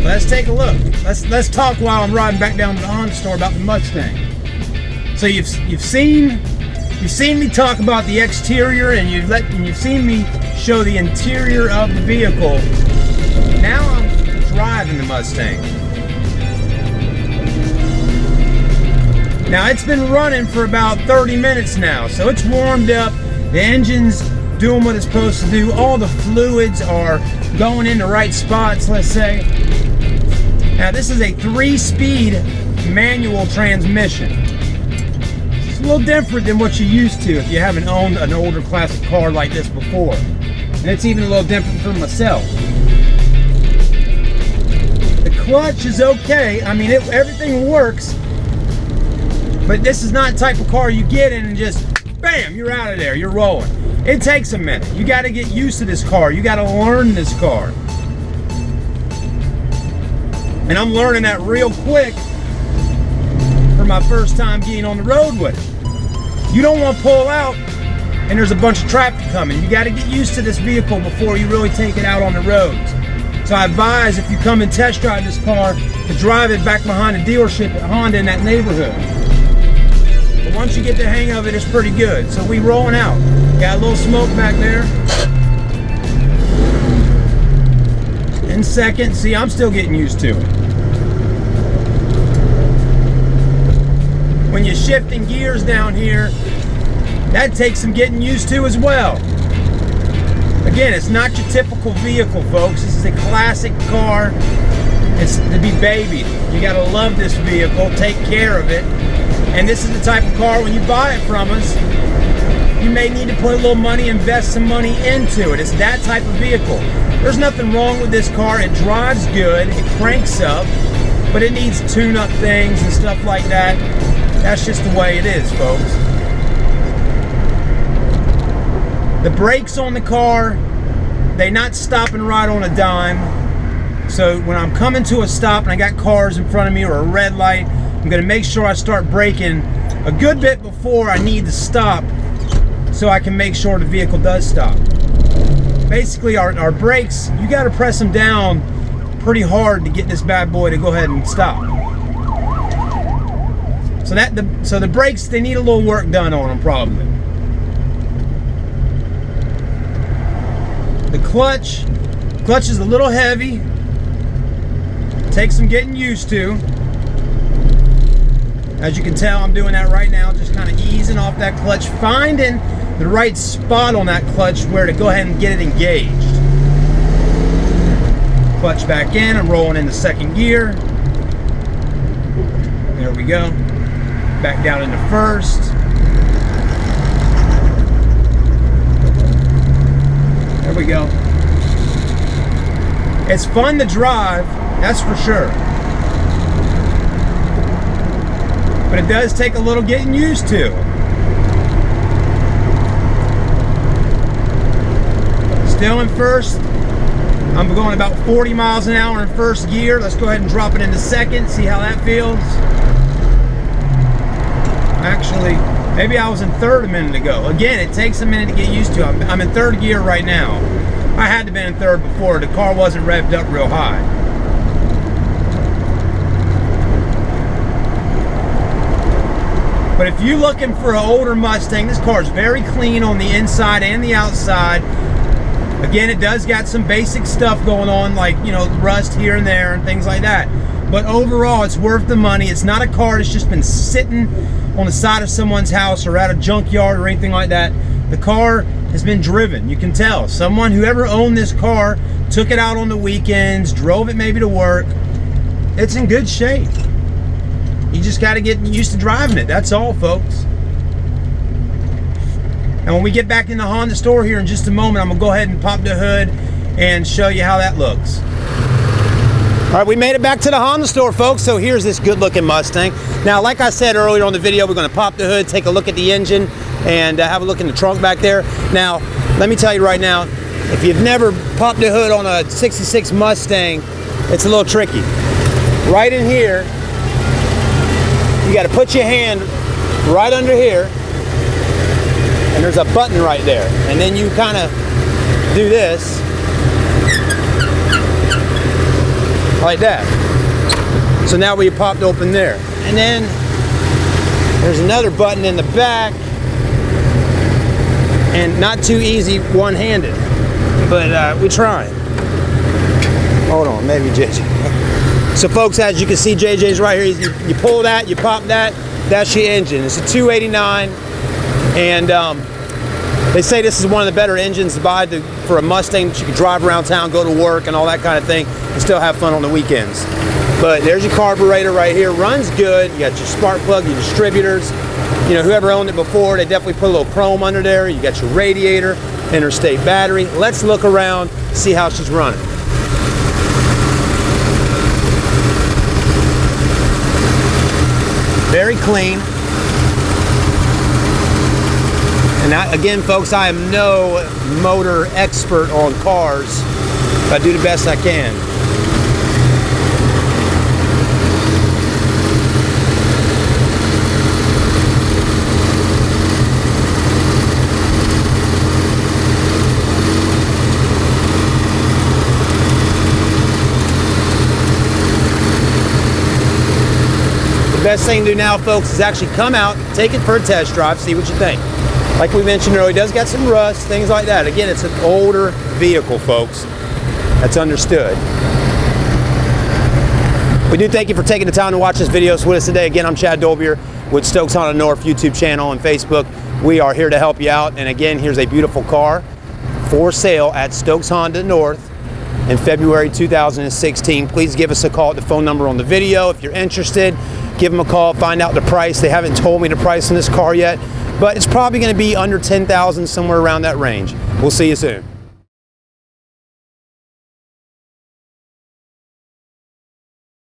Let's take a look. Let's talk while I'm riding back down to the Honda store about the Mustang. So you've seen me talk about the exterior, and you've seen me show the interior of the vehicle. Now I'm driving the Mustang. Now it's been running for about 30 minutes now, so it's warmed up. The engine's doing what it's supposed to do. All the fluids are going in the right spots, let's say. Now this is a 3-speed manual transmission. It's a little different than what you're used to if you haven't owned an older classic car like this before. And it's even a little different for myself. The clutch is okay. I mean, everything works. But this is not the type of car you get in and just, bam, you're out of there, you're rolling. It takes a minute. You got to get used to this car. You got to learn this car. And I'm learning that real quick for my first time being on the road with it. You don't want to pull out and there's a bunch of traffic coming. You got to get used to this vehicle before you really take it out on the roads. So I advise, if you come and test drive this car, to drive it back behind the dealership at Honda in that neighborhood. But once you get the hang of it, it's pretty good. So we rolling out. Got a little smoke back there. In second, see, I'm still getting used to it. When you're shifting gears down here, that takes some getting used to as well. Again, it's not your typical vehicle, folks. This is a classic car. It's to be babied. You gotta love this vehicle, take care of it. And this is the type of car, when you buy it from us, you may need to put a little money, invest some money into it. It's that type of vehicle. There's nothing wrong with this car. It drives good, it cranks up, but it needs tune-up things and stuff like that. That's just the way it is, folks. The brakes on the car, they're not stopping right on a dime. So when I'm coming to a stop and I got cars in front of me or a red light, I'm gonna make sure I start braking a good bit before I need to stop, so I can make sure the vehicle does stop. Basically, our brakes, you got to press them down pretty hard to get this bad boy to go ahead and stop. So the brakes, they need a little work done on them probably. The clutch is a little heavy. Takes some getting used to. As you can tell, I'm doing that right now, just kind of easing off that clutch, finding the right spot on that clutch where to go ahead and get it engaged. Clutch back in, I'm rolling into second gear. There we go. Back down into first. There we go. It's fun to drive, that's for sure. But it does take a little getting used to. Still in first. I'm going about 40 miles an hour in first gear. Let's go ahead and drop it into second, see how that feels. Actually, maybe I was in third a minute ago. Again, it takes a minute to get used to. I'm in third gear right now. I had to be in third before. The car wasn't revved up real high. But if you're looking for an older Mustang, this car is very clean on the inside and the outside. Again, it does got some basic stuff going on, like, you know, rust here and there and things like that. But overall, it's worth the money. It's not a car that's just been sitting on the side of someone's house or at a junkyard or anything like that. The car has been driven. You can tell. Someone, whoever owned this car, took it out on the weekends, drove it maybe to work. It's in good shape. You just got to get used to driving it. That's all, folks. And when we get back in the Honda store here in just a moment, I'm going to go ahead and pop the hood and show you how that looks. All right, we made it back to the Honda store, folks. So here's this good-looking Mustang. Now, like I said earlier on the video, we're going to pop the hood, take a look at the engine, and have a look in the trunk back there. Now, let me tell you right now, if you've never popped the hood on a 66 Mustang, it's a little tricky. Right in here, you got to put your hand right under here, and there's a button right there. And then you kind of do this. like that. So now we popped open there. And then there's another button in the back, and not too easy one-handed, but we trying. Hold on, maybe JJ. So folks, as you can see, JJ's right here. You pull that, you pop that, that's your engine. It's a 289, and they say this is one of the better engines to buy for a Mustang that you can drive around town, go to work, and all that kind of thing, and still have fun on the weekends. But there's your carburetor right here. Runs good. You got your spark plug, your distributors. You know, whoever owned it before, they definitely put a little chrome under there. You got your radiator, interstate battery. Let's look around, see how she's running. Very clean. And again, folks, I am no motor expert on cars, but I do the best I can. The best thing to do now, folks, is actually come out, take it for a test drive, see what you think. Like we mentioned earlier, it does got some rust, things like that. Again, it's an older vehicle, folks. That's understood. We do thank you for taking the time to watch this video with us today. Again, I'm Chad Dolbier with Stokes Honda North YouTube channel and Facebook. We are here to help you out. And again, here's a beautiful car for sale at Stokes Honda North in February 2016. Please give us a call at the phone number on the video if you're interested. Give them a call, find out the price. They haven't told me the price on this car yet, but it's probably going to be under $10,000, somewhere around that range. We'll see you soon.